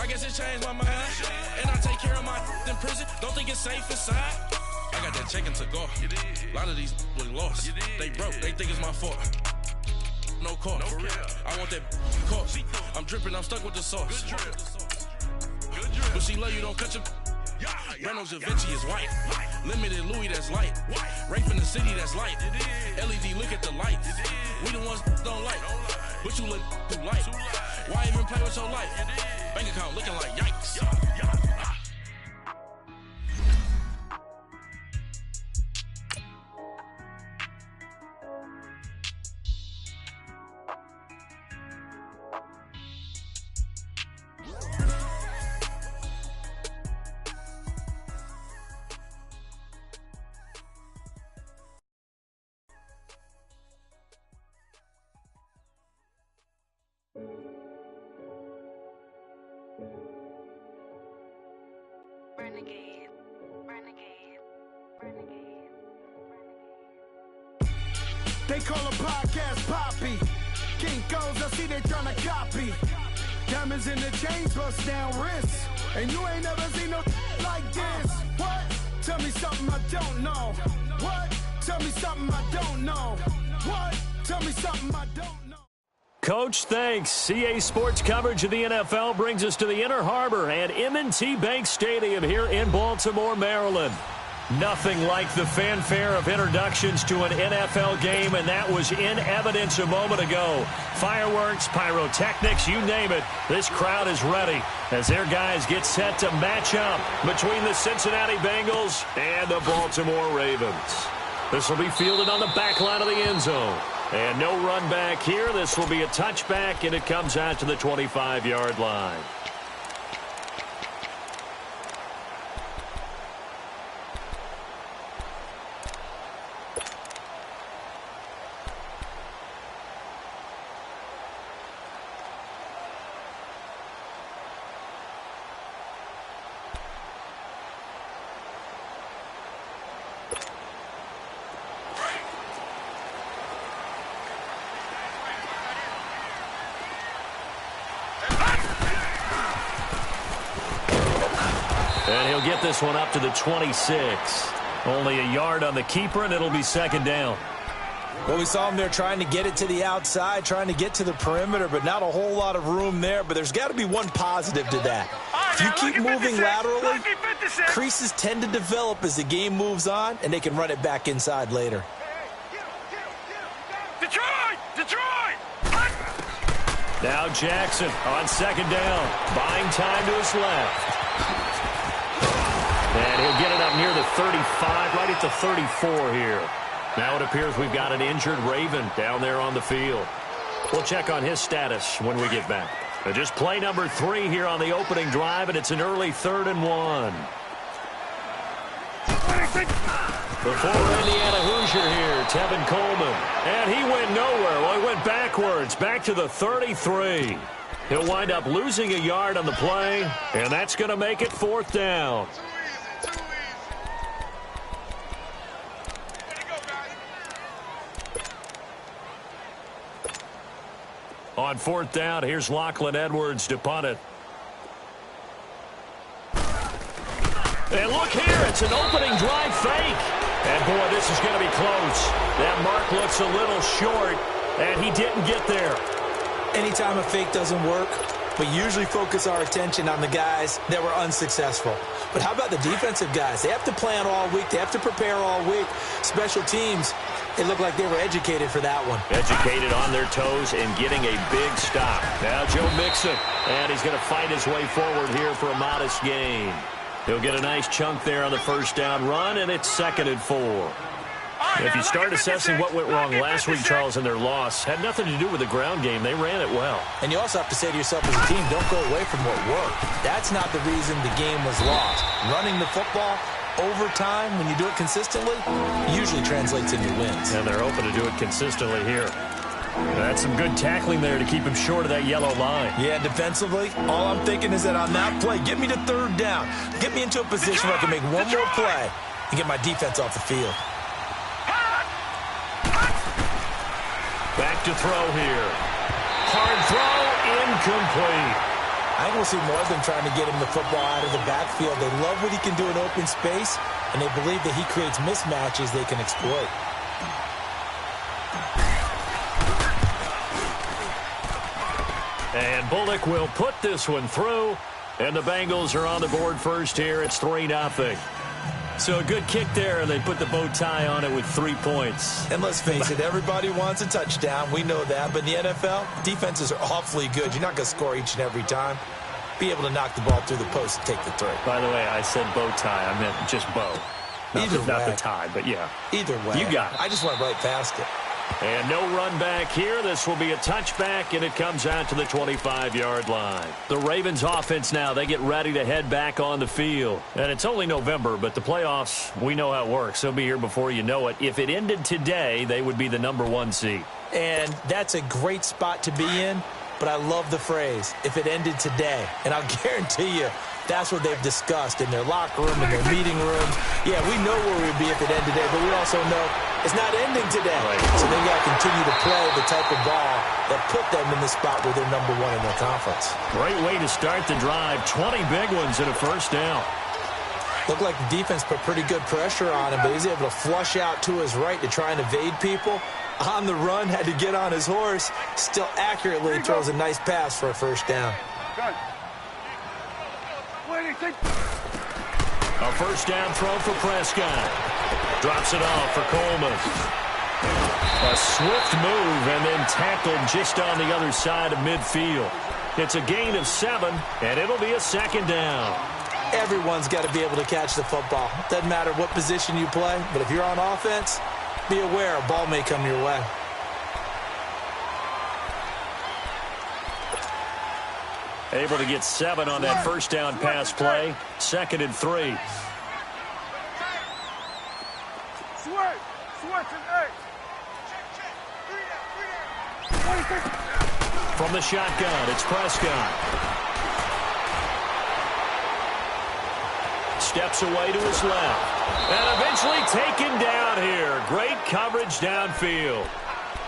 I guess it changed my mind. And I take care of my in prison. Don't think it's safe inside. I got that checking to go. A lot of these look lost. They broke. They think it's my fault. No call. For real. I want that call. I'm dripping. I'm stuck with the sauce. Good drip. But she love you. Don't cut your. Reynolds Da Vinci is white. Limited Louis that's light. Rape in the city that's light. LED look at the lights. We the ones don't like. But you look too light. Why even play with your life? Bank account looking like yikes. They call a podcast Poppy. Kinkos, I see they tryna copy. Diamonds in the chains, bust down wrists. And you ain't never seen no like this. What? Tell me something I don't know. What? Tell me something I don't know. What? Tell me something I don't know. Coach, thanks. CA Sports coverage of the NFL brings us to the Inner Harbor and M&T Bank Stadium here in Baltimore, Maryland. Nothing like the fanfare of introductions to an NFL game, and that was in evidence a moment ago. Fireworks, pyrotechnics, you name it. This crowd is ready as their guys get set to match up between the Cincinnati Bengals and the Baltimore Ravens. This will be fielded on the back line of the end zone. And no run back here. This will be a touchback, and it comes out to the 25-yard line. And he'll get this one up to the 26. Only a yard on the keeper, and it'll be second down. Well, we saw him there trying to get it to the outside, trying to get to the perimeter, but not a whole lot of room there. But there's got to be one positive to that. If you keep moving laterally, creases tend to develop as the game moves on, and they can run it back inside later. Detroit! Now Jackson on second down, buying time to his left. And he'll get it up near the 35, right at the 34 here. Now it appears we've got an injured Raven down there on the field. We'll check on his status when we get back. Just play number 3 here on the opening drive, and it's an early 3rd and 1. Before Indiana Hoosier here, Tevin Coleman. And he went nowhere. Well, he went backwards, back to the 33. He'll wind up losing a yard on the play, and that's going to make it 4th down. On 4th down, here's Lachlan Edwards to punt it. And look here, it's an opening drive fake. And boy, this is going to be close. That mark looks a little short, and he didn't get there. Anytime a fake doesn't work, we usually focus our attention on the guys that were unsuccessful. But how about the defensive guys? They have to plan all week. They have to prepare all week. Special teams, it looked like they were educated for that one. Educated on their toes and getting a big stop. Now Joe Mixon, and he's going to fight his way forward here for a modest gain. He'll get a nice chunk there on the first down run, and it's 2nd and 4. If you start assessing what went wrong last week, Charles, in their loss, had nothing to do with the ground game. They ran it well. And you also have to say to yourself as a team, don't go away from what worked. That's not the reason the game was lost. Running the football over time, when you do it consistently, usually translates into wins. And they're hoping to do it consistently here. That's some good tackling there to keep him short of that yellow line. Yeah, defensively, all I'm thinking is that on that play, get me to 3rd down. Get me into a position where I can make one more play and get my defense off the field. Back to throw here. Hard throw, incomplete. I think we'll see more of them trying to get him the football out of the backfield. They love what he can do in open space, and they believe that he creates mismatches they can exploit. And Bullock will put this one through, and the Bengals are on the board first here. It's 3-0. So a good kick there, and they put the bow tie on it with 3 points. And let's face it, everybody wants a touchdown. We know that. But in the NFL, defenses are awfully good. You're not going to score each and every time. Be able to knock the ball through the post and take the three. By the way, I said bow tie. I meant just bow. Not the tie, but yeah. Either way. You got it. I just went right past it. And no run back here. This will be a touchback, and it comes out to the 25-yard line. The Ravens offense now, they get ready to head back on the field. And it's only November, but the playoffs, we know how it works. They'll be here before you know it. If it ended today, they would be the #1 seed. And that's a great spot to be in, but I love the phrase, if it ended today. And I'll guarantee you, that's what they've discussed in their locker room, in their meeting rooms. Yeah, we know where we'd be if it ended today, but we also know it's not ending today. Right. So they've got to continue to play the type of ball that put them in the spot where they're #1 in their conference. Great way to start the drive. 20 big ones and a first down. Looked like the defense put pretty good pressure on him, but he's able to flush out to his right to try and evade people. On the run, had to get on his horse. Still accurately throws a nice pass for a first down. A first down throw for Prescott. Drops it off for Coleman. A swift move and then tackled just on the other side of midfield. It's a gain of 7, and it'll be a second down. Everyone's got to be able to catch the football. Doesn't matter what position you play, but if you're on offense, be aware a ball may come your way. Able to get 7 on that first down pass play. 2nd and 3. From the shotgun, it's Prescott. Steps away to his left. And eventually taken down here. Great coverage downfield.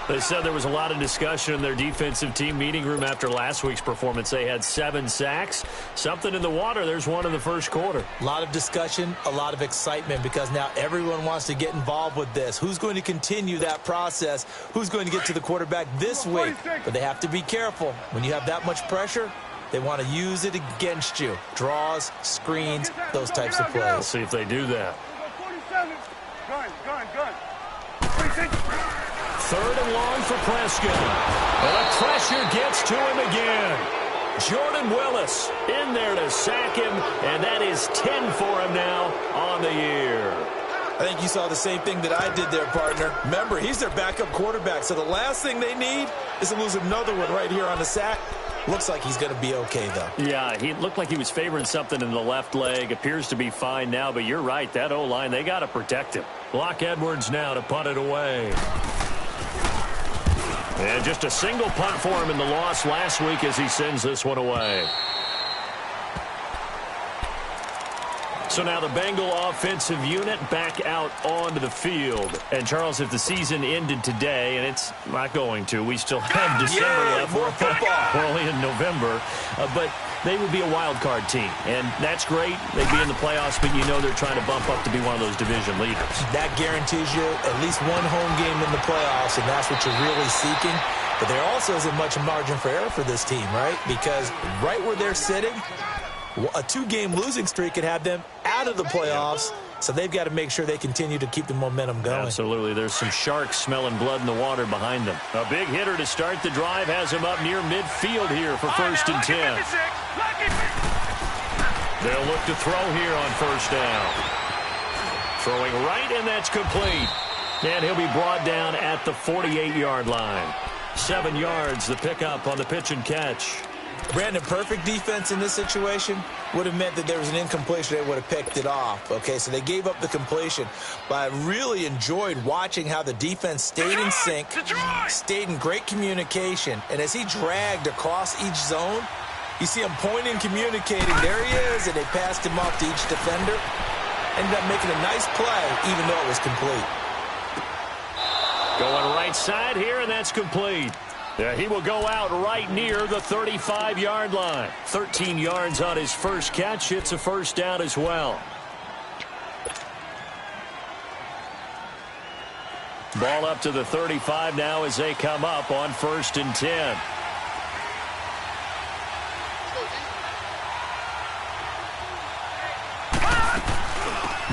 They said there was a lot of discussion in their defensive team meeting room after last week's performance. They had 7 sacks. Something in the water. There's one in the first quarter. A lot of discussion, a lot of excitement, because now everyone wants to get involved with this. Who's going to continue that process? Who's going to get to the quarterback this week? But they have to be careful. When you have that much pressure, they want to use it against you. Draws, screens, those types of plays. We'll see if they do that. Third and long for Prescott. And the pressure gets to him again. Jordan Willis in there to sack him, and that is 10 for him now on the year. I think you saw the same thing that I did there, partner. Remember, he's their backup quarterback, so the last thing they need is to lose another one right here on the sack. Looks like he's going to be okay, though. Yeah, he looked like he was favoring something in the left leg. Appears to be fine now, but you're right. That O-line, they got to protect him. Block Edwards now to punt it away. And just a single punt for him in the loss last week as he sends this one away. So now the Bengal offensive unit back out onto the field. And, Charles, if the season ended today, and it's not going to, we still have December left. More football. We're only in November. But they would be a wild card team. And that's great. They'd be in the playoffs, but you know they're trying to bump up to be one of those division leaders. That guarantees you at least one home game in the playoffs, and that's what you're really seeking. But there also isn't much margin for error for this team, right? Because right where they're sitting, a 2-game losing streak could have them out of the playoffs, so they've got to make sure they continue to keep the momentum going. Absolutely. There's some sharks smelling blood in the water behind them. A big hitter to start the drive has him up near midfield here for 1st and 10. They'll look to throw here on first down. Throwing right, and that's complete. And he'll be brought down at the 48-yard line. 7 yards, the pickup on the pitch and catch. Brandon, perfect defense in this situation would have meant that there was an incompletion. They would have picked it off. Okay, so they gave up the completion. But I really enjoyed watching how the defense stayed in sync, stayed in great communication. And as he dragged across each zone, you see him pointing, communicating. There he is, and they passed him off to each defender. Ended up making a nice play, even though it was complete. Going right side here, and that's complete. Yeah, he will go out right near the 35-yard line. 13 yards on his first catch. It's a first down as well. Ball up to the 35 now as they come up on 1st and 10.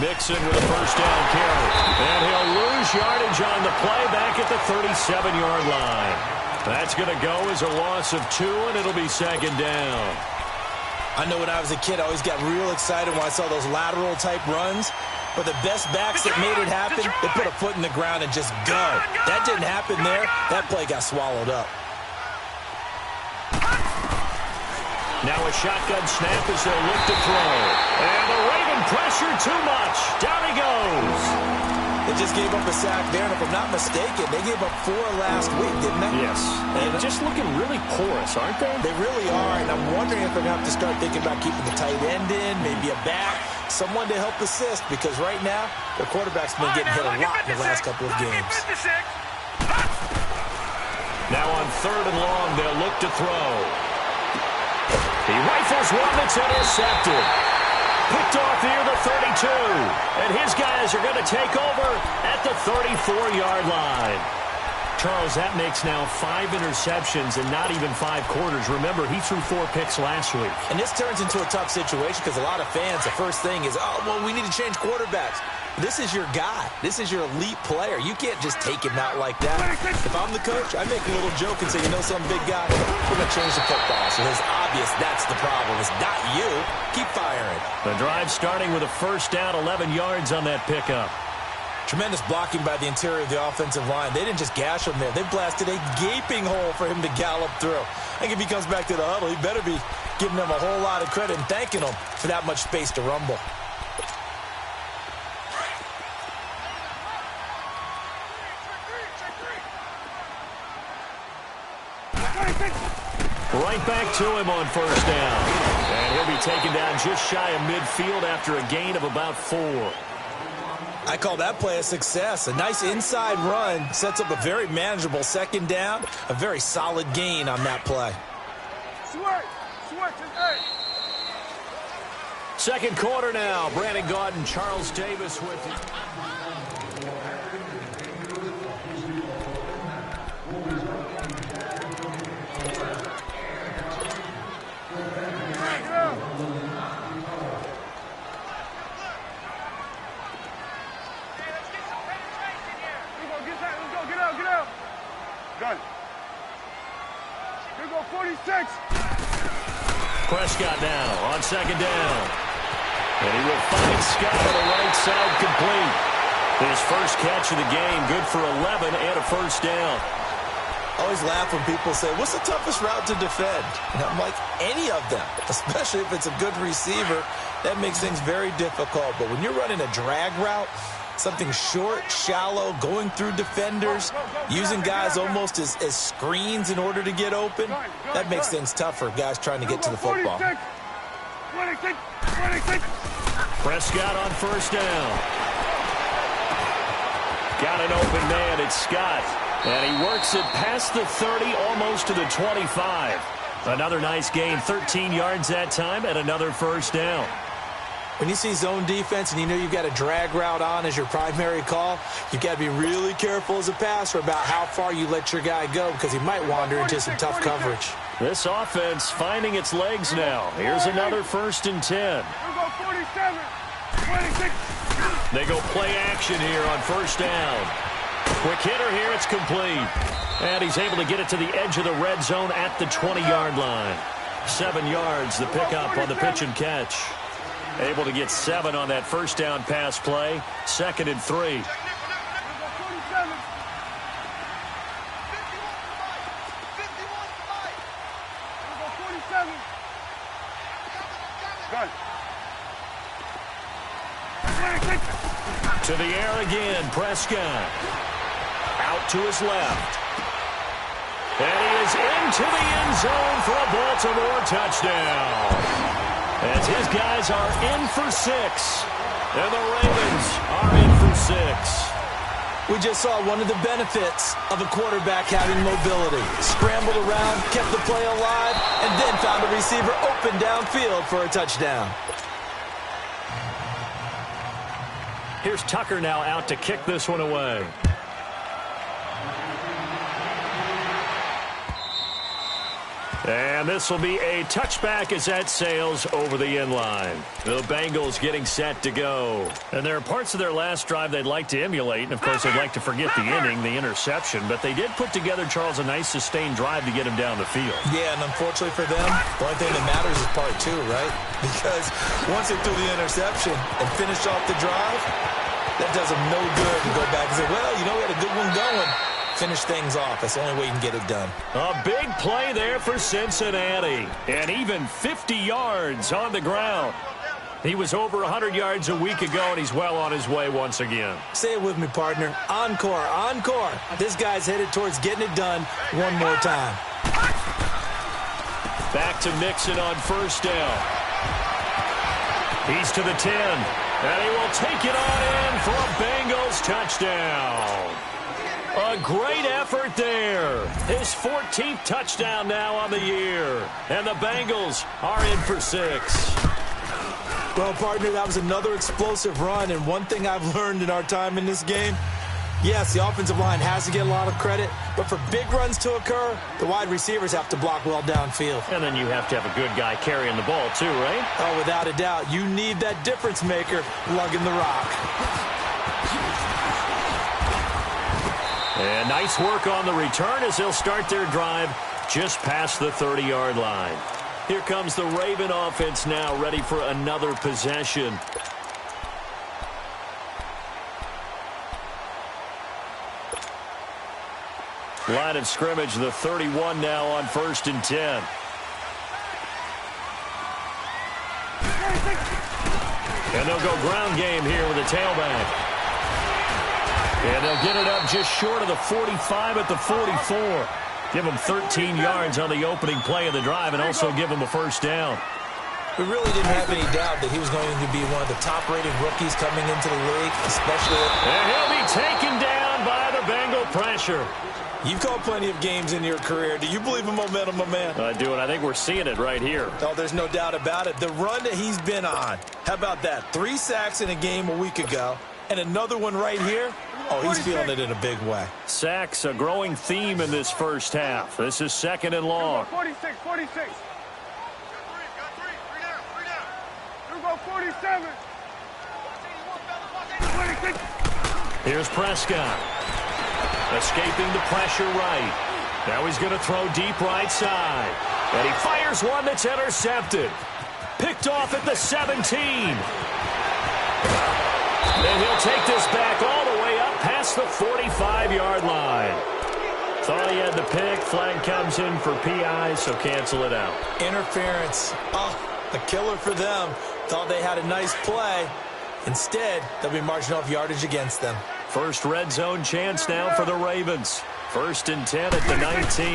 Mixon with a first down carry. And he'll lose yardage on the play back at the 37-yard line. That's going to go as a loss of 2, and it'll be 2nd down. I know when I was a kid, I always got real excited when I saw those lateral-type runs. But the best backs that made it happen, they put a foot in the ground and just go. That didn't happen there. That play got swallowed up. Now a shotgun snap as they'll look to throw. And the Raven pressure too much. Down he goes. They just gave up a sack there, and if I'm not mistaken, they gave up 4 last week, didn't they? Yes. And just looking really porous, aren't they? They really are, and I'm wondering if they're going to have to start thinking about keeping the tight end in, maybe a back, someone to help assist, because right now, their quarterback's been getting hit a lot in the last couple of games. Now on 3rd and long, they'll look to throw. He rifles one that's intercepted. Picked off near the 32. And his guys are going to take over at the 34-yard line. Charles, that makes now 5 interceptions and not even 5 quarters. Remember, he threw 4 picks last week. And this turns into a tough situation because a lot of fans, the first thing is, oh, well, we need to change quarterbacks. This is your guy. This is your elite player. You can't just take him out like that. If I'm the coach, I make a little joke and say, you know something, big guy? We're going to change the football. So it's obvious that's the problem. It's not you. Keep firing. The drive starting with a first down, 11 yards on that pickup. Tremendous blocking by the interior of the offensive line. They didn't just gash him there. They blasted a gaping hole for him to gallop through. I think if he comes back to the huddle, he better be giving them a whole lot of credit and thanking them for that much space to rumble. Right back to him on first down. And he'll be taken down just shy of midfield after a gain of about 4. I call that play a success. A nice inside run sets up a very manageable 2nd down. A very solid gain on that play. Second quarter now. Brandon Gaudin, Charles Davis with you. Here go 46. Prescott now on 2nd down. And he will find Scott on the right side complete. His first catch of the game, good for 11 and a first down. I always laugh when people say, what's the toughest route to defend? And I'm like, any of them, especially if it's a good receiver. That makes things very difficult. But when you're running a drag route, something short, shallow, going through defenders, using guys almost as screens in order to get open, that makes things tougher, guys trying to get to the football. Prescott on first down. Got an open man, it's Scott. And he works it past the 30, almost to the 25. Another nice gain, 13 yards that time, and another first down. When you see zone defense and you know you've got a drag route on as your primary call, you've got to be really careful as a passer about how far you let your guy go because he might wander into some tough coverage. This offense finding its legs now. Here's another 1st and 10. They go play action here on first down. Quick hitter here, it's complete. And he's able to get it to the edge of the red zone at the 20-yard line. 7 yards, the pickup on the pitch and catch. Able to get 7 on that first down pass play. 2nd and 3. To the air again, Prescott. Out to his left. And he is into the end zone for a Baltimore touchdown. As his guys are in for 6. And the Ravens are in for 6. We just saw one of the benefits of a quarterback having mobility. Scrambled around, kept the play alive, and then found a receiver open downfield for a touchdown. Here's Tucker now out to kick this one away. And this will be a touchback as that sails over the end line. The Bengals getting set to go. And there are parts of their last drive they'd like to emulate. And, of course, they'd like to forget the inning, the interception. But they did put together, Charles, a nice sustained drive to get him down the field. Yeah, and unfortunately for them, the only thing that matters is part two, right? Because once they threw the interception and finished off the drive, that does them no good to go back and say, well, you know, we had a good one going. Finish things off. That's the only way you can get it done. A big play there for Cincinnati. And even 50 yards on the ground. He was over 100 yards a week ago, and he's well on his way once again. Say it with me, partner. Encore, encore. This guy's headed towards getting it done one more time. Back to Mixon on first down. He's to the 10. And he will take it on in for a Bengals touchdown. A great effort there. His 14th touchdown now on the year. And the Bengals are in for 6. Well, partner, that was another explosive run. And one thing I've learned in our time in this game, yes, the offensive line has to get a lot of credit. But for big runs to occur, the wide receivers have to block well downfield. And then you have to have a good guy carrying the ball too, right? Oh, without a doubt. You need that difference maker lugging the rock. And nice work on the return as they'll start their drive just past the 30-yard line. Here comes the Raven offense now, ready for another possession. Line of scrimmage, the 31 now on 1st and 10. And they'll go ground game here with a tailback. And they'll get it up just short of the 45 at the 44. Give them 13 yards on the opening play of the drive and also give them a first down. We really didn't have any doubt that he was going to be one of the top-rated rookies coming into the league, especially. And he'll be taken down by the Bengal pressure. You've called plenty of games in your career. Do you believe in momentum, my man? I do, and I think we're seeing it right here. Oh, there's no doubt about it. The run that he's been on, how about that? 3 sacks in a game a week ago, and another one right here. Oh, he's feeling it in a big way. Sacks, a growing theme in this first half. This is 2nd and long. 46, 46. Got three down. Here we go, 47. 26. Here's Prescott. Escaping the pressure right. Now he's going to throw deep right side. And he fires one that's intercepted. Picked off at the 17. And he'll take this back all the way up past the 45-yard line. Thought he had the pick. Flag comes in for PI, so cancel it out. Interference. Oh, a killer for them. Thought they had a nice play. Instead, they'll be marching off yardage against them. First red zone chance now for the Ravens. 1st and 10 at the 19.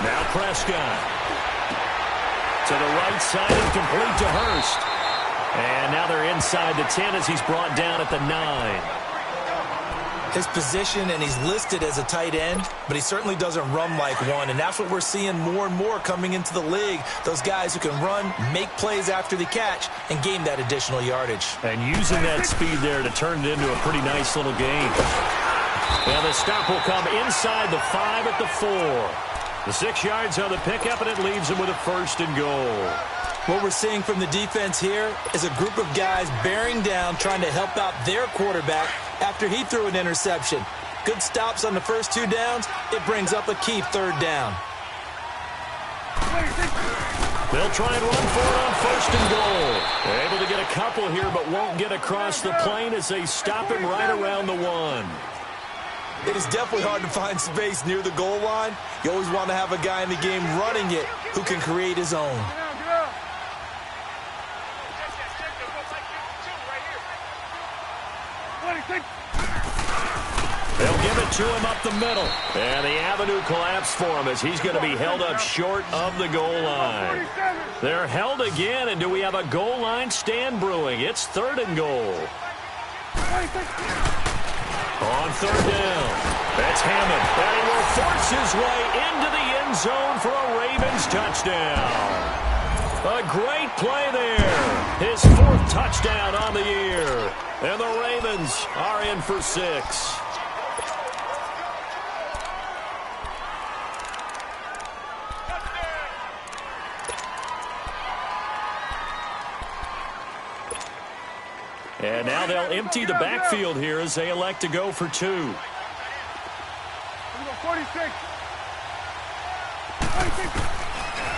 Now Prescott. To the right side and complete to Hurst. And now they're inside the 10 as he's brought down at the 9. His position, and he's listed as a tight end, but he certainly doesn't run like one, and that's what we're seeing more and more coming into the league. Those guys who can run, make plays after the catch, and gain that additional yardage. And using that speed there to turn it into a pretty nice little game. And the stop will come inside the 5 at the 4. The 6 yards on the pickup, and it leaves him with a 1st and goal. What we're seeing from the defense here is a group of guys bearing down, trying to help out their quarterback after he threw an interception. Good stops on the first 2 downs. It brings up a key 3rd down. They'll try and run for it on 1st and goal. They're able to get a couple here, but won't get across the plane as they stop him right around the 1. It is definitely hard to find space near the goal line. You always want to have a guy in the game running it who can create his own. They'll give it to him up the middle. And the avenue collapsed for him as he's going to be held up short of the goal line. They're held again, and do we have a goal line stand brewing? It's 3rd and goal. On third down, that's Hammond. And he will force his way into the end zone for a Ravens touchdown. A great play there. His 4th touchdown on the year. And the Ravens are in for 6. And now they'll empty the backfield here as they elect to go for 2. 46. 46.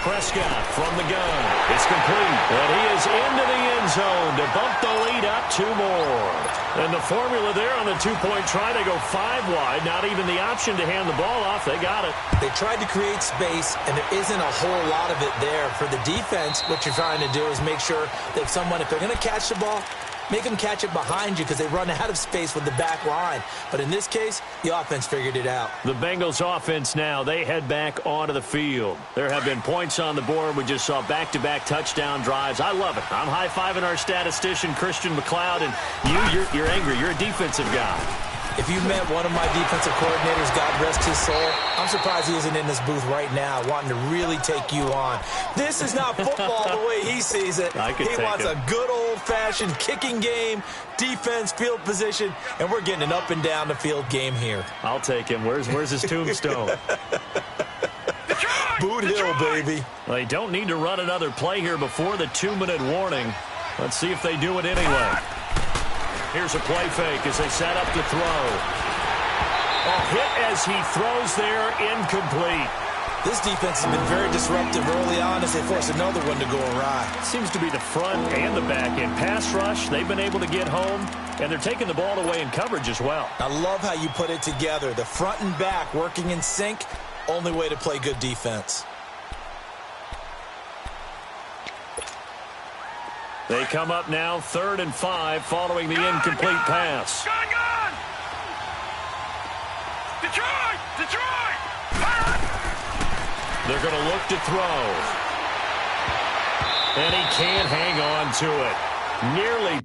Prescott from the gun. It's complete. And he is into the end zone to bump the lead up 2 more. And the formula there on the 2-point try, they go 5 wide. Not even the option to hand the ball off. They got it. They tried to create space, and there isn't a whole lot of it there. For the defense, what you're trying to do is make sure that if they're going to catch the ball, make them catch it behind you because they run out of space with the back line. But in this case, the offense figured it out. The Bengals offense now, they head back onto the field. There have been points on the board. We just saw back-to-back touchdown drives. I love it. I'm high-fiving our statistician, Christian McLeod, and you're angry. You're a defensive guy. If you met one of my defensive coordinators, God rest his soul, I'm surprised he isn't in this booth right now wanting to really take you on. This is not football the way he sees it. He wants a good old-fashioned kicking game, defense, field position, and we're getting an up-and-down-the-field game here. I'll take him. Where's his tombstone? Boot Hill, baby. Well, they don't need to run another play here before the 2-minute warning. Let's see if they do it anyway. Here's a play fake as they set up to throw. A hit as he throws there, incomplete. This defense has been very disruptive early on as they force another one to go awry. Seems to be the front and the back end. Pass rush, they've been able to get home, and they're taking the ball away in coverage as well. I love how you put it together. The front and back working in sync, only way to play good defense. They come up now 3rd and 5 following the incomplete pass. Gun! Detroit! They're going to look to throw. And he can't hang on to it. Nearly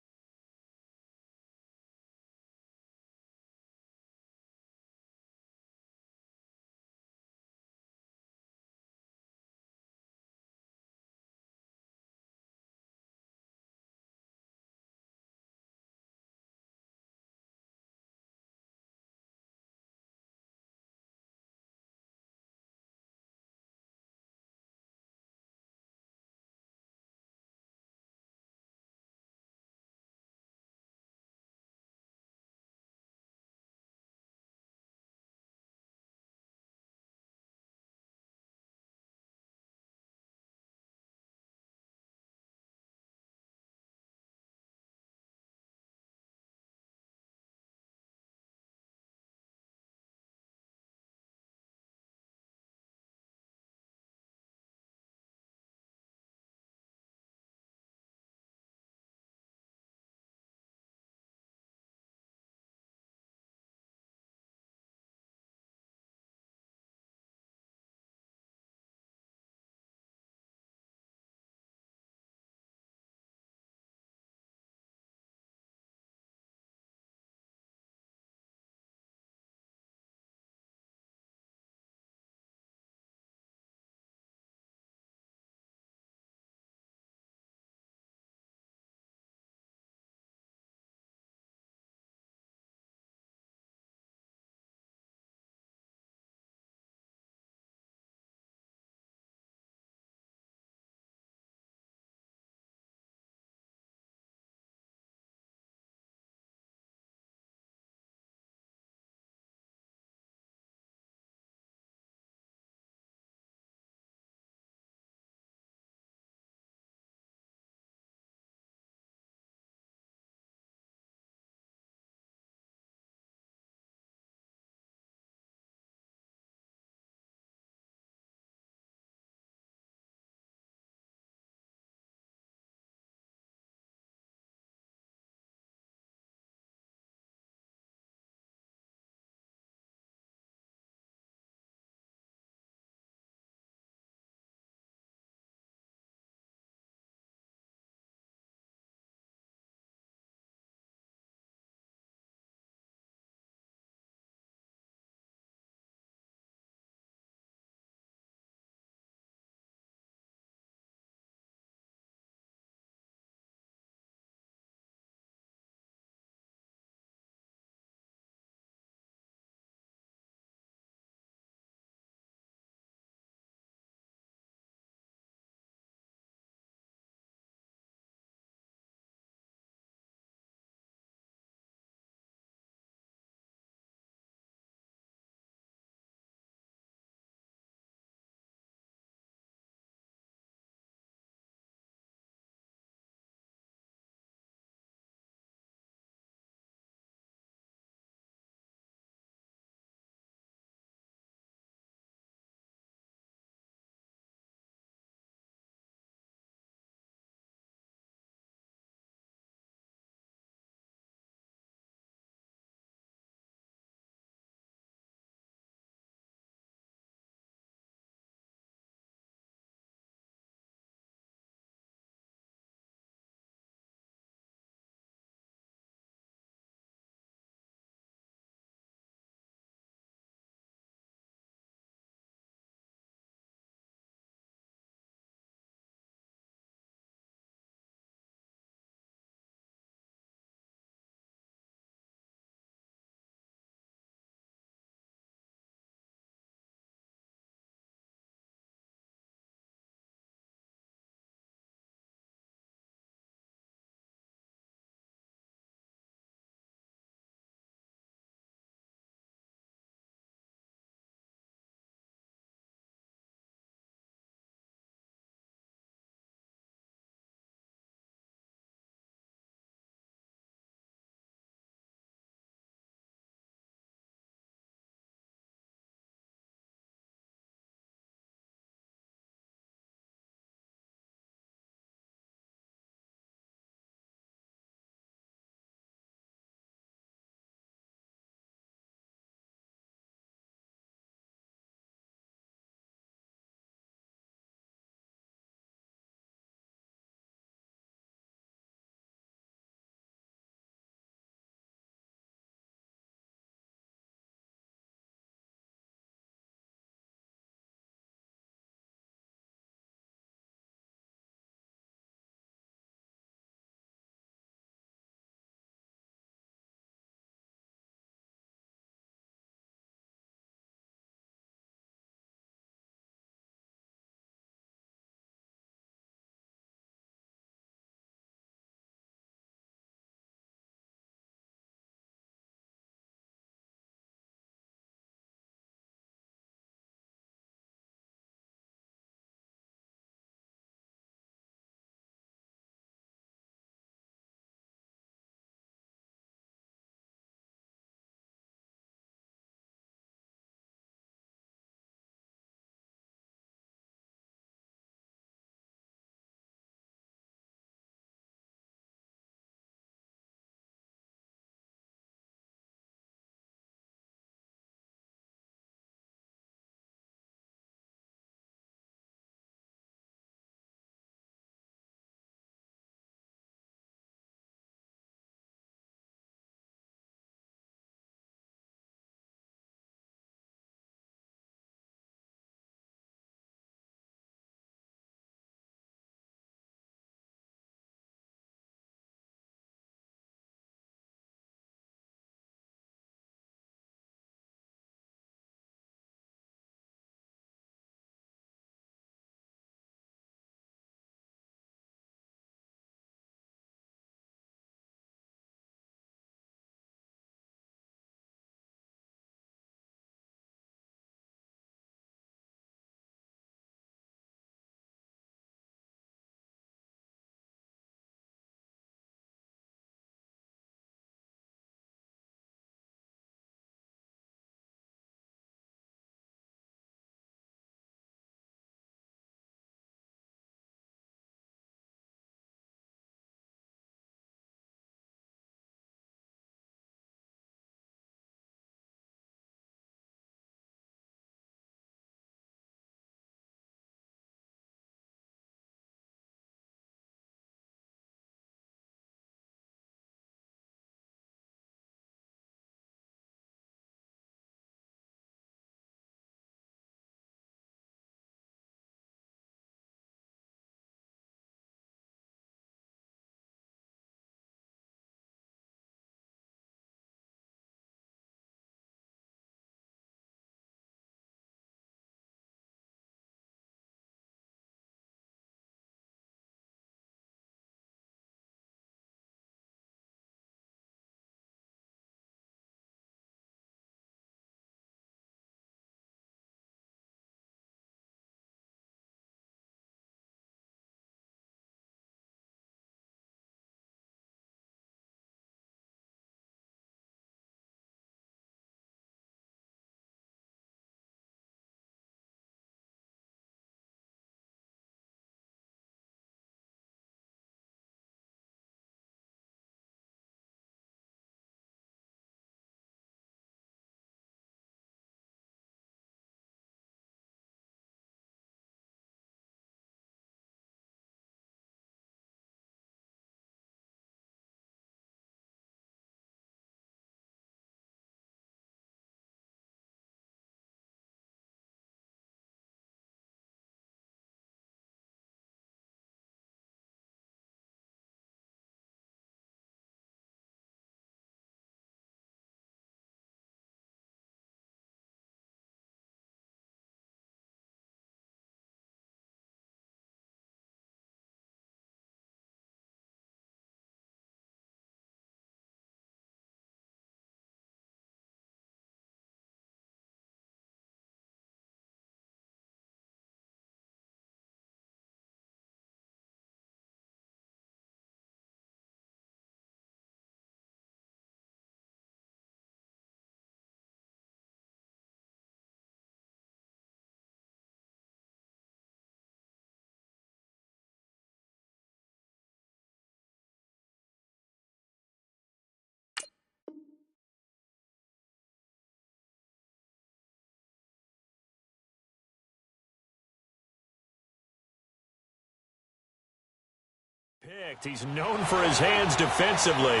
picked. He's known for his hands defensively,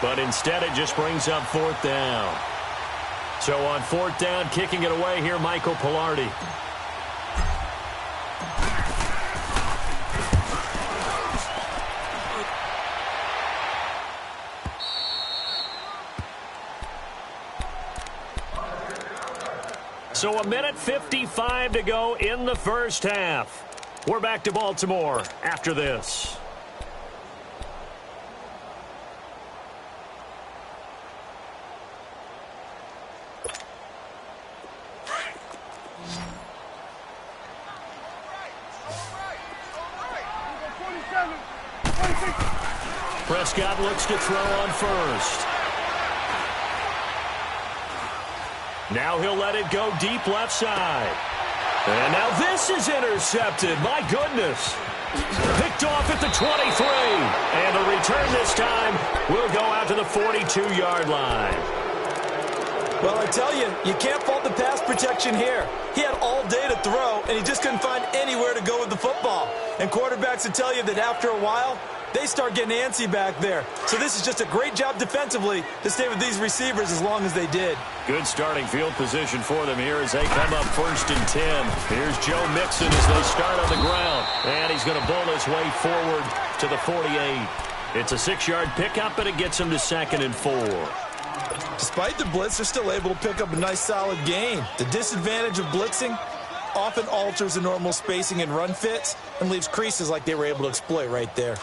but instead it just brings up fourth down. So on fourth down, kicking it away here, Michael Palardy. So 1:55 to go in the first half. We're back to Baltimore after this. Prescott looks to throw on first. Now he'll let it go deep left side. And now this is intercepted. My goodness. Picked off at the 23. And the return this time will go out to the 42-yard line. Well, I tell you, you can't fault the pass protection here. He had all day to throw, and he just couldn't find anywhere to go with the football. And quarterbacks will tell you that after a while, they start getting antsy back there. So this is just a great job defensively to stay with these receivers as long as they did. Good starting field position for them here as they come up 1st and 10. Here's Joe Mixon as they start on the ground. And he's going to bowl his way forward to the 48. It's a 6-yard pickup, and it gets him to 2nd and 4. Despite the blitz, they're still able to pick up a nice solid gain. The disadvantage of blitzing often alters the normal spacing and run fits and leaves creases like they were able to exploit right there.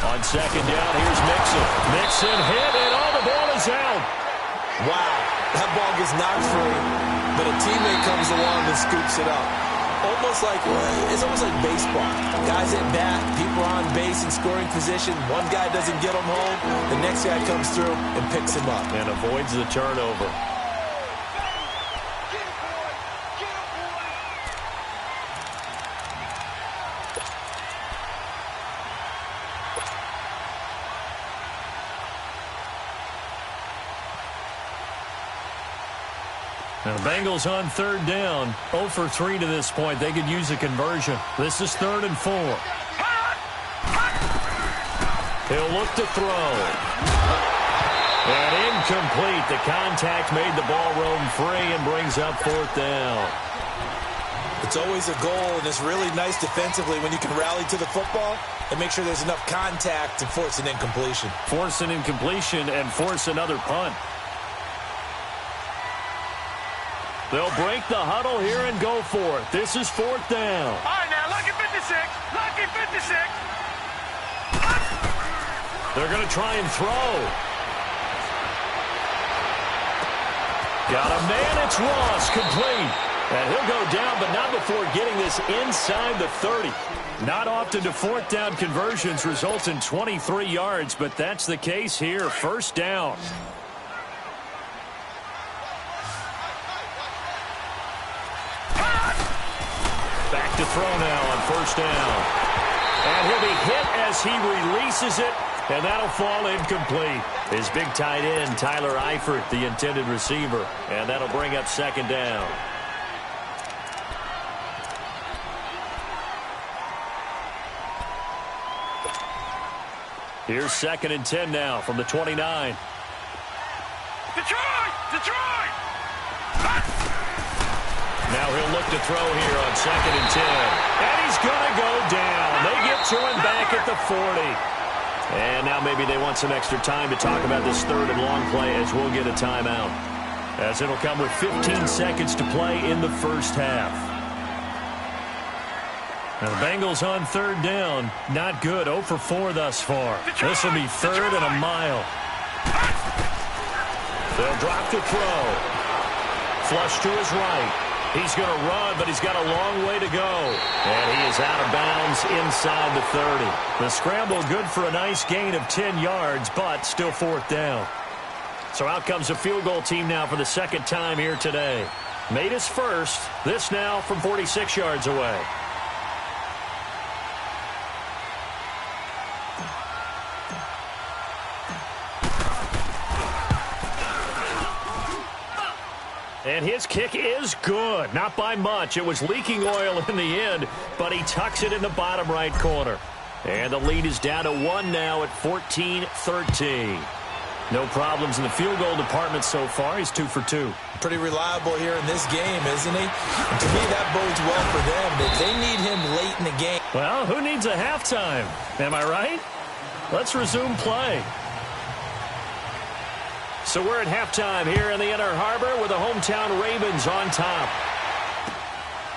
On 2nd down, here's Mixon. Mixon hit, and all the ball is out. Wow, that ball gets knocked free, but a teammate comes along and scoops it up. It's almost like baseball. Guys at bat, people are on base in scoring position. One guy doesn't get him home. The next guy comes through and picks him up. And avoids the turnover. Now, the Bengals on 3rd down, 0 for 3 to this point. They could use a conversion. This is 3rd and 4. He'll look to throw. And incomplete. The contact made the ball roam free and brings up 4th down. It's always a goal, and it's really nice defensively when you can rally to the football and make sure there's enough contact to force an incompletion. Force an incompletion and force another punt. They'll break the huddle here and go for it. This is 4th down. All right, now, lucky 56. Lucky 56. They're going to try and throw. Got a man. It's Ross, complete. And he'll go down, but not before getting this inside the 30. Not often do 4th down conversions result in 23 yards, but that's the case here. 1st down. Back to throw now on 1st down. And he'll be hit as he releases it, and that'll fall incomplete. His big tight end, Tyler Eifert, the intended receiver, and that'll bring up 2nd down. Here's 2nd and 10 now from the 29. Detroit! Now he'll look to throw here on 2nd and 10. And he's going to go down. They get to him back at the 40. And now maybe they want some extra time to talk about this 3rd and long play as we'll get a timeout. As it'll come with 15 seconds to play in the first half. Now the Bengals on 3rd down. Not good. 0 for 4 thus far. This will be 3rd and a mile. They'll drop the throw. Flush to his right. He's going to run, but he's got a long way to go. And he is out of bounds inside the 30. The scramble good for a nice gain of 10 yards, but still 4th down. So out comes a field goal team now for the 2nd time here today. Made his first. This now from 46 yards away. And his kick is good. Not by much. It was leaking oil in the end, but he tucks it in the bottom right corner. And the lead is down to 1 now at 14-13. No problems in the field goal department so far. He's 2 for 2. Pretty reliable here in this game, isn't he? And to me, that bodes well for them. That they need him late in the game. Well, who needs a halftime? Am I right? Let's resume play. So we're at halftime here in the Inner Harbor with the hometown Ravens on top.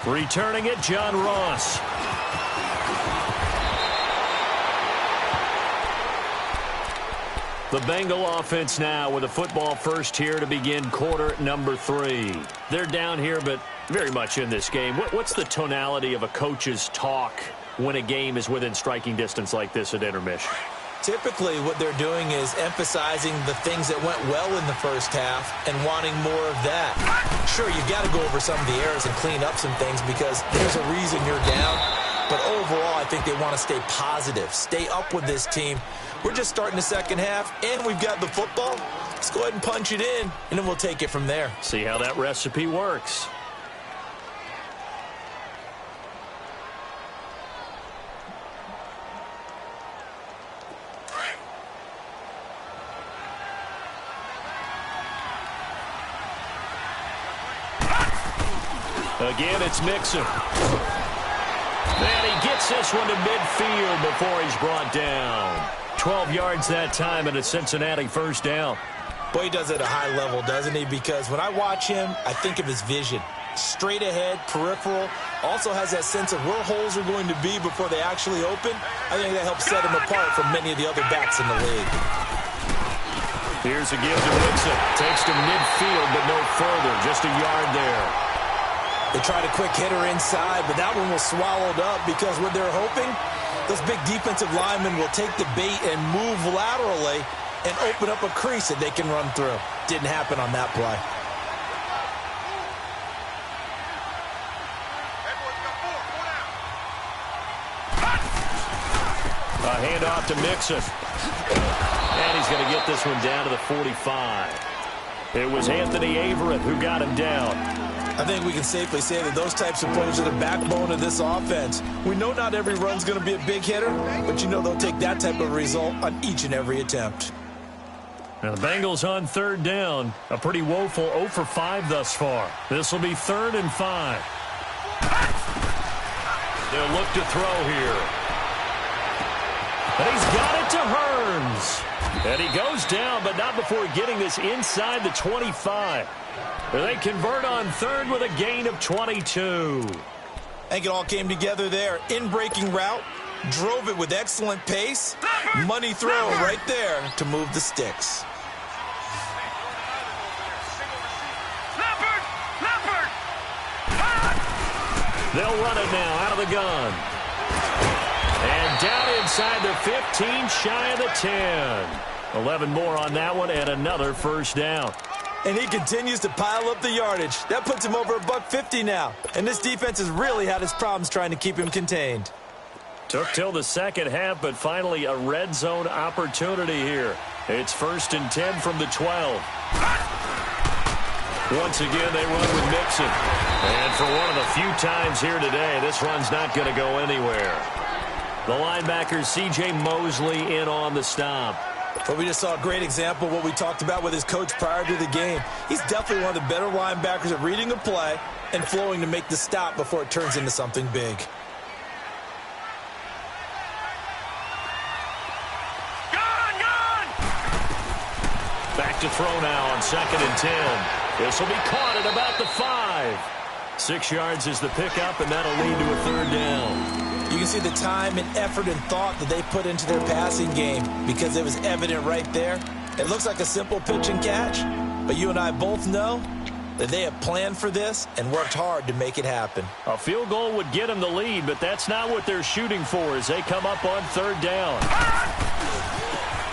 Returning it, John Ross. The Bengal offense now with a football first here to begin quarter number 3. They're down here, but very much in this game. What's the tonality of a coach's talk when a game is within striking distance like this at intermission? Typically, what they're doing is emphasizing the things that went well in the first half and wanting more of that. Sure, you've got to go over some of the errors and clean up some things because there's a reason you're down. But overall, I think they want to stay positive, stay up with this team. We're just starting the second half, and we've got the football. Let's go ahead and punch it in, and then we'll take it from there. See how that recipe works. Again, it's Mixon. And he gets this one to midfield before he's brought down. 12 yards that time and a Cincinnati first down. Boy, he does it at a high level, doesn't he? Because when I watch him, I think of his vision. Straight ahead, peripheral. Also has that sense of where holes are going to be before they actually open. I think that helps set him apart from many of the other backs in the league. Here's a give to Mixon. Takes to midfield, but no further. Just a yard there. They tried a quick hitter inside, but that one was swallowed up because what they're hoping, those big defensive linemen will take the bait and move laterally and open up a crease that they can run through. Didn't happen on that play. A handoff to Mixon. And he's going to get this one down to the 45. It was Anthony Averett who got him down. I think we can safely say that those types of players are the backbone of this offense. We know not every run's going to be a big hitter, but you know they'll take that type of result on each and every attempt. Now the Bengals on third down. A pretty woeful 0 for 5 thus far. This will be 3rd and 5. They'll look to throw here. And he's got it to Hearns. And he goes down, but not before getting this inside the 25. They convert on 3rd with a gain of 22. I think it all came together there. In-breaking route, drove it with excellent pace. Money throw right there to move the sticks. They'll run it now out of the gun. And down inside the 15, shy of the 10. 11 more on that one and another first down. And he continues to pile up the yardage. That puts him over $150 now. And this defense has really had its problems trying to keep him contained. Took till the second half, but finally a red zone opportunity here. It's 1st and 10 from the 12. Once again, they run with Mixon. And for one of the few times here today, this run's not going to go anywhere. The linebacker, C.J. Mosley, in on the stop. But we just saw a great example of what we talked about with his coach prior to the game. He's definitely one of the better linebackers at reading a play and flowing to make the stop before it turns into something big. Back to throw now on 2nd and 10. This will be caught at about the 5. 6 yards is the pickup, and that'll lead to a 3rd down. You can see the time and effort and thought that they put into their passing game because it was evident right there. It looks like a simple pitch and catch, but you and I both know that they have planned for this and worked hard to make it happen. A field goal would get them the lead, but that's not what they're shooting for as they come up on 3rd down.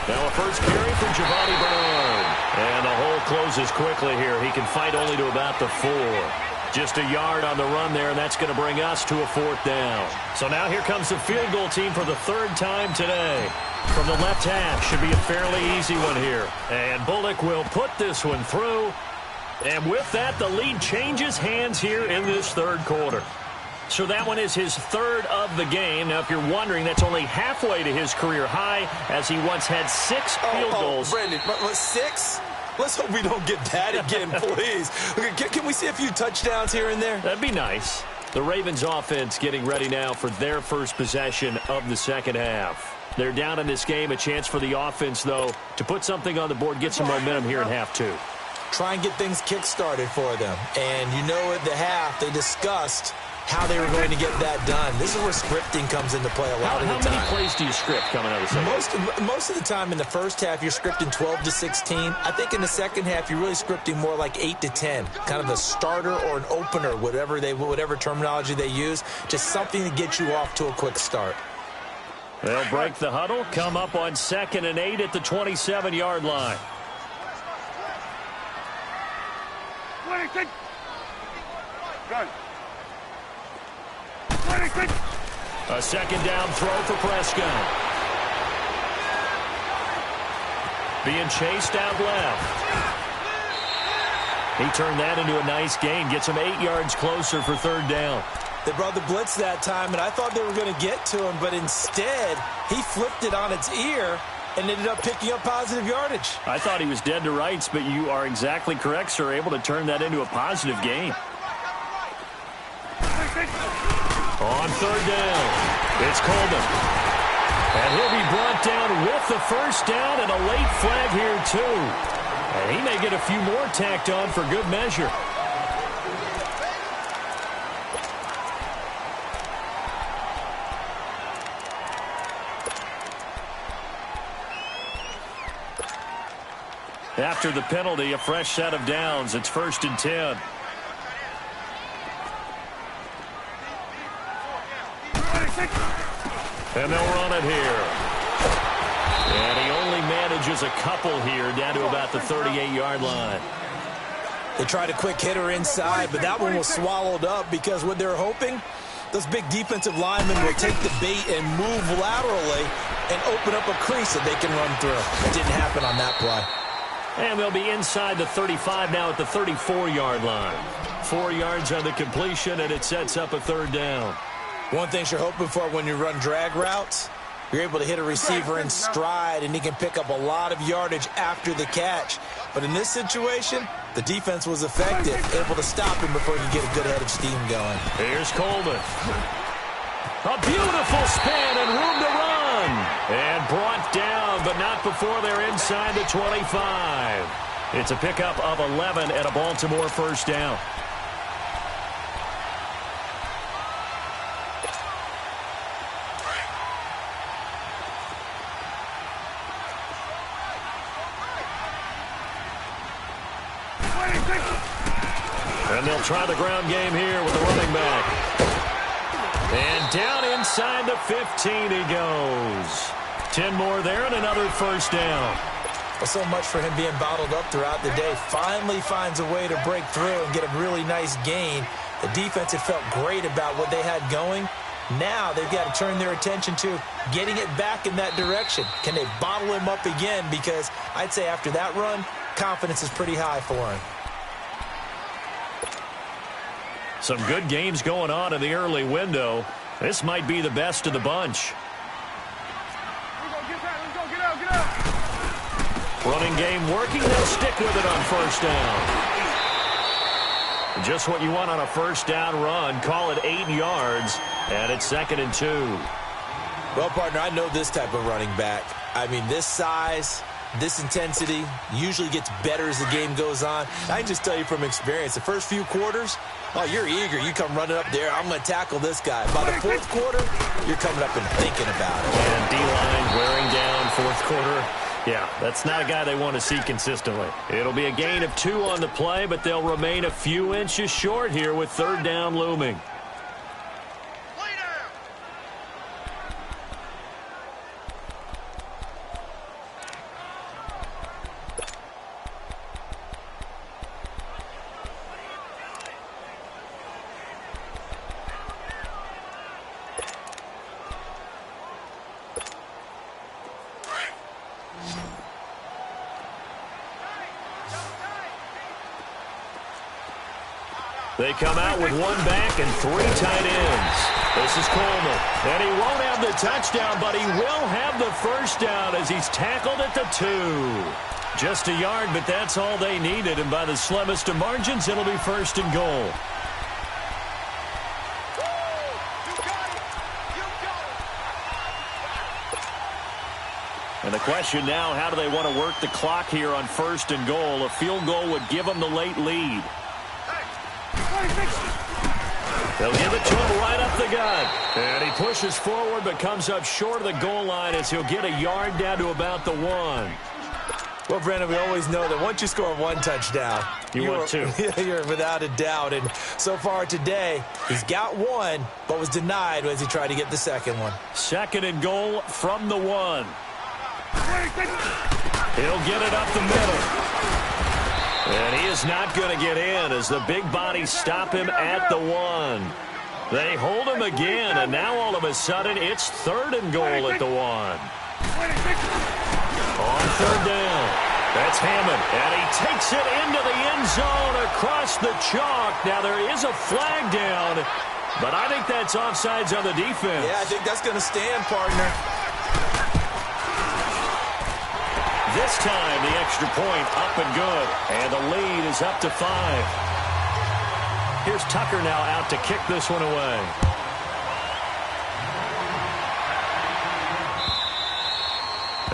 Now a first carry for Giovanni Bernard. And the hole closes quickly here. He can fight only to about the 4. Just a yard on the run there, and that's going to bring us to a 4th down. So now here comes the field goal team for the 3rd time today. From the left half, should be a fairly easy one here. And Bullock will put this one through. And with that, the lead changes hands here in this third quarter. So that one is his third of the game. Now, if you're wondering, that's only halfway to his career high, as he once had 6 field goals. Brandon, 6? Let's hope we don't get that again, please. Can we see a few touchdowns here and there? That'd be nice. The Ravens offense getting ready now for their first possession of the second half. They're down in this game. A chance for the offense, though, to put something on the board, get some momentum here in half 2. Try and get things kick-started for them. And you know at the half, they discussed how they were going to get that done. This is where scripting comes into play a lot of the time. How many plays do you script coming out of the second? Most of the time in the first half, you're scripting 12 to 16. I think in the second half, you're really scripting more like 8 to 10. Kind of a starter or an opener, whatever terminology they use. Just something to get you off to a quick start. They'll break the huddle, come up on 2nd and 8 at the 27-yard line. Gun. A second down throw for Prescott. Being chased out left. He turned that into a nice gain. Gets him 8 yards closer for third down. They brought the blitz that time, and I thought they were going to get to him, but instead, he flipped it on its ear and ended up picking up positive yardage. I thought he was dead to rights, but you are exactly correct, sir. Able to turn that into a positive gain. On third down, it's Coleman. And he'll be brought down with the first down and a late flag here, too. And he may get a few more tacked on for good measure. After the penalty, a fresh set of downs. It's 1st and 10. And they'll run it here. And he only manages a couple here down to about the 38-yard line. They tried a quick hitter inside, but that one was swallowed up because what they're hoping, those big defensive linemen will take the bait and move laterally and open up a crease that they can run through. It didn't happen on that play. And they'll be inside the 35 now at the 34-yard line. 4 yards on the completion, and it sets up a third down. One thing you're hoping for when you run drag routes, you're able to hit a receiver in stride, and he can pick up a lot of yardage after the catch. But in this situation, the defense was effective, able to stop him before he could get a good head of steam going. Here's Coleman. A beautiful spin and room to run. And brought down, but not before they're inside the 25. It's a pickup of 11 and a Baltimore first down. And they'll try the ground game here with the running back. And down inside the 15 he goes. 10 more there and another first down. Well, so much for him being bottled up throughout the day. Finally finds a way to break through and get a really nice gain. The defense had felt great about what they had going. Now they've got to turn their attention to getting it back in that direction. Can they bottle him up again? Because I'd say after that run, confidence is pretty high for him. Some good games going on in the early window. This might be the best of the bunch. Running game working. They'll stick with it on first down. Just what you want on a first down run. Call it 8 yards, and it's 2nd and 2. Well, partner, I know this type of running back. I mean, this size, this intensity usually gets better as the game goes on. I can just tell you from experience, the first few quarters, oh, you're eager. You come running up there. I'm going to tackle this guy. By the fourth quarter, you're coming up and thinking about it. And D-line wearing down fourth quarter. Yeah, that's not a guy they want to see consistently. It'll be a gain of 2 on the play, but they'll remain a few inches short here with third down looming. They come out with one back and 3 tight ends. This is Coleman. And he won't have the touchdown, but he will have the first down as he's tackled at the 2. Just a yard, but that's all they needed. And by the slimmest of margins, it'll be first and goal. And the question now, how do they want to work the clock here on first and goal? A field goal would give them the late lead. They'll give it to him right up the gut. And he pushes forward but comes up short of the goal line as he'll get a yard down to about the 1. Well, Brandon, we always know that once you score 1 touchdown, want 2. You're without a doubt. And so far today, he's got 1, but was denied as he tried to get the second one. Second and goal from the 1. He'll get it up the middle. And he is not going to get in as the big bodies stop him at the 1. They hold him again, and now all of a sudden it's third and goal at the 1. On third down, that's Hammond, and he takes it into the end zone across the chalk. Now there is a flag down, but I think that's offsides on the defense. Yeah, I think that's going to stand, partner. This time, the extra point up and good. And the lead is up to 5. Here's Tucker now out to kick this one away.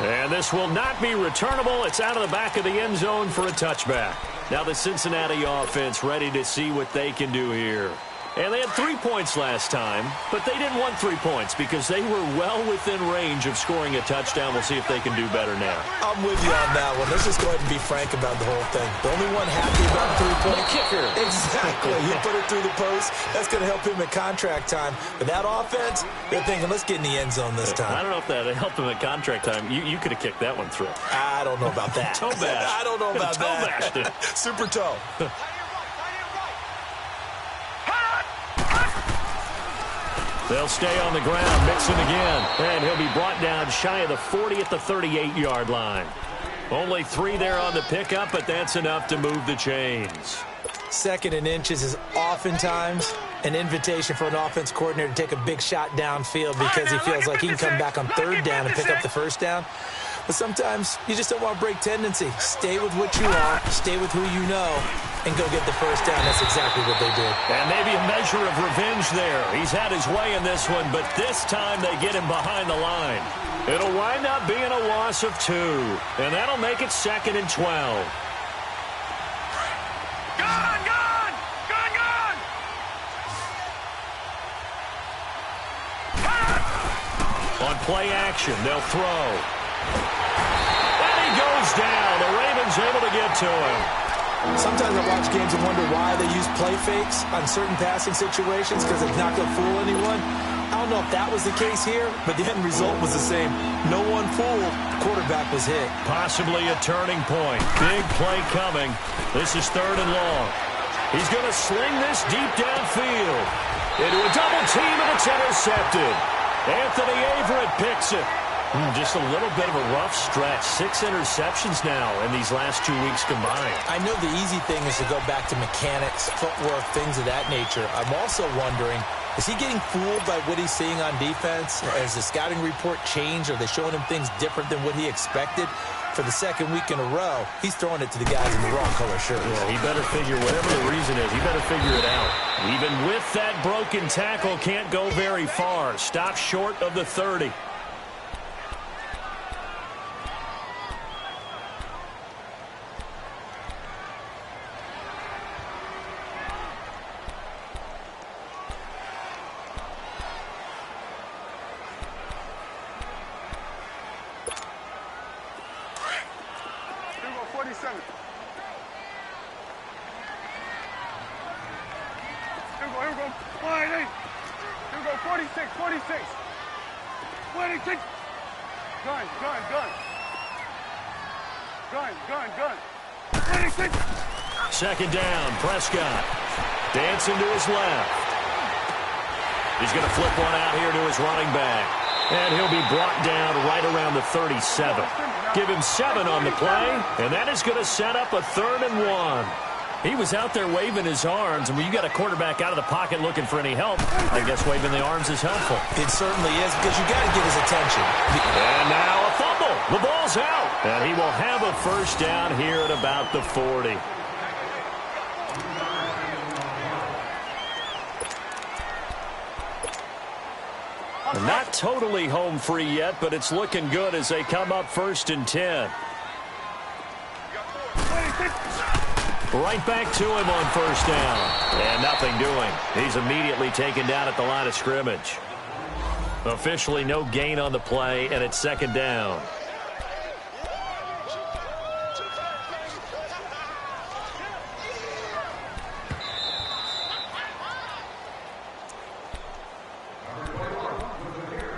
And this will not be returnable. It's out of the back of the end zone for a touchback. Now the Cincinnati offense ready to see what they can do here. And they had 3 points last time, but they didn't want 3 points because they were well within range of scoring a touchdown. We'll see if they can do better now. I'm with you on that one. Let's just go ahead and be frank about the whole thing. The only one happy about 3-point kicker. Exactly. You put it through the post. That's going to help him at contract time. But that offense, they're thinking, let's get in the end zone this time. I don't know if that helped him at contract time. You could have kicked that one through. I don't know about that. Toe bash. I don't know about toe that. Bashed. Super toe. They'll stay on the ground, Mixon again, and he'll be brought down shy of the 40 at the 38-yard line. Only 3 there on the pickup, but that's enough to move the chains. Second and inches is oftentimes an invitation for an offense coordinator to take a big shot downfield because he feels like he can come back on third down and pick up the first down. But sometimes you just don't want to break tendency. Stay with what you are, stay with who you know, and go get the first down. That's exactly what they did. And maybe a measure of revenge there. He's had his way in this one, but this time they get him behind the line. It'll wind up being a loss of 2, and that'll make it 2nd and 12. Gone! On play action, they'll throw. And he goes down. The Ravens able to get to him. Sometimes I watch games and wonder why they use play fakes on certain passing situations because it's not going to fool anyone. I don't know if that was the case here, but the end result was the same. No one fooled. The quarterback was hit. Possibly a turning point. Big play coming. This is 3rd and long. He's going to sling this deep downfield. Into a double team, and it's intercepted. Anthony Averett picks it. Just a little bit of a rough stretch. 6 interceptions now in these last 2 weeks combined. I know the easy thing is to go back to mechanics, footwork, things of that nature. I'm also wondering, is he getting fooled by what he's seeing on defense? Has the scouting report changed? Are they showing him things different than what he expected? For the 2nd week in a row, he's throwing it to the guys in the wrong color shirt. Yeah, he better figure, whatever the reason is, he better figure it out. Even with that broken tackle, can't go very far. Stop short of the 30. Second down, Prescott. Dancing to his left. He's going to flip one out here to his running back. And he'll be brought down right around the 37. Give him 7 on the play, and that is going to set up a 3rd and 1. He was out there waving his arms, and when you got a quarterback out of the pocket looking for any help, I guess waving the arms is helpful. It certainly is, because you got to get his attention. And now a fumble. The ball's out. And he will have a first down here at about the 40. Not totally home free yet, but it's looking good as they come up 1st and 10. Right back to him on 1st down. And nothing doing. He's immediately taken down at the line of scrimmage. Officially no gain on the play, and it's 2nd down.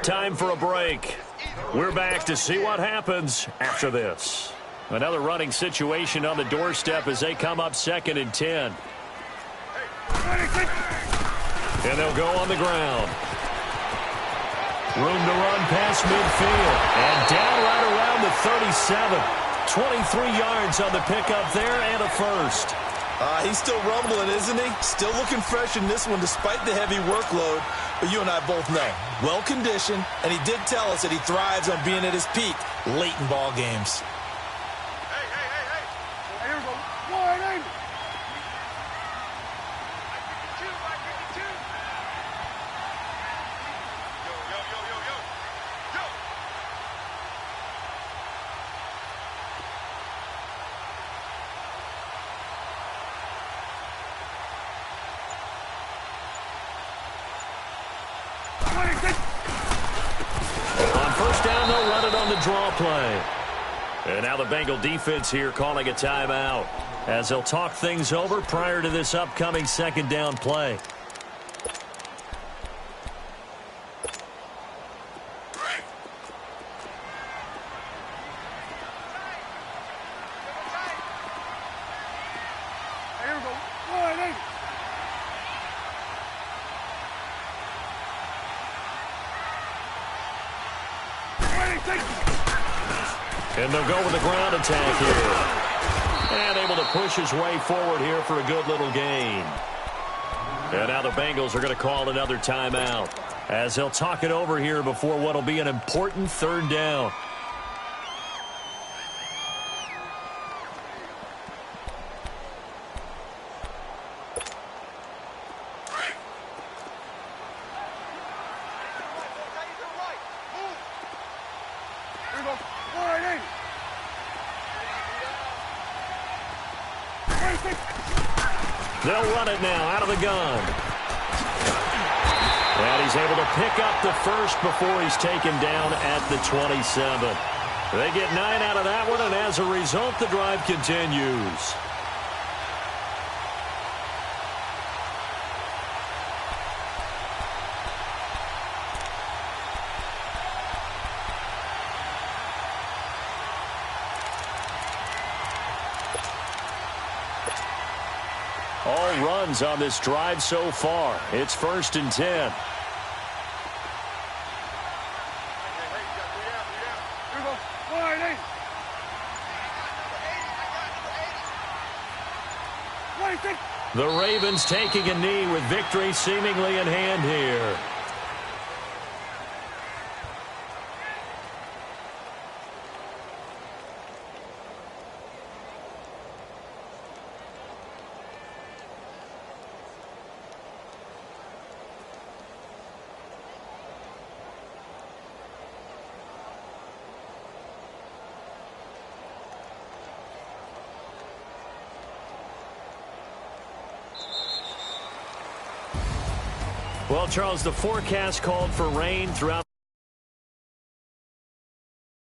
Time for a break. We're back to see what happens after this. Another running situation on the doorstep as they come up 2nd and 10. And they'll go on the ground. Room to run past midfield. And down right around the 37. 23 yards on the pickup there and a first. He's still rumbling, isn't he? Still looking fresh in this one despite the heavy workload. But you and I both know, well-conditioned, and he did tell us that he thrives on being at his peak late in ball games. Hey, here we go. 180. On 1st down, they'll run it on the draw play. And now the Bengal defense here calling a timeout as they'll talk things over prior to this upcoming 2nd down play. Here we go. 180. And they'll go with the ground attack here. And able to push his way forward here for a good little gain. And now the Bengals are going to call another timeout as they'll talk it over here before what will be an important 3rd down. Here we go. 180. They'll run it now out of the gun. And he's able to pick up the first before he's taken down at the 27. They get 9 out of that one, and as a result, the drive continues. All runs on this drive so far. It's 1st and 10. Here we go. 180. 26. The Ravens taking a knee with victory seemingly in hand here. Well, Charles, the forecast called for rain throughout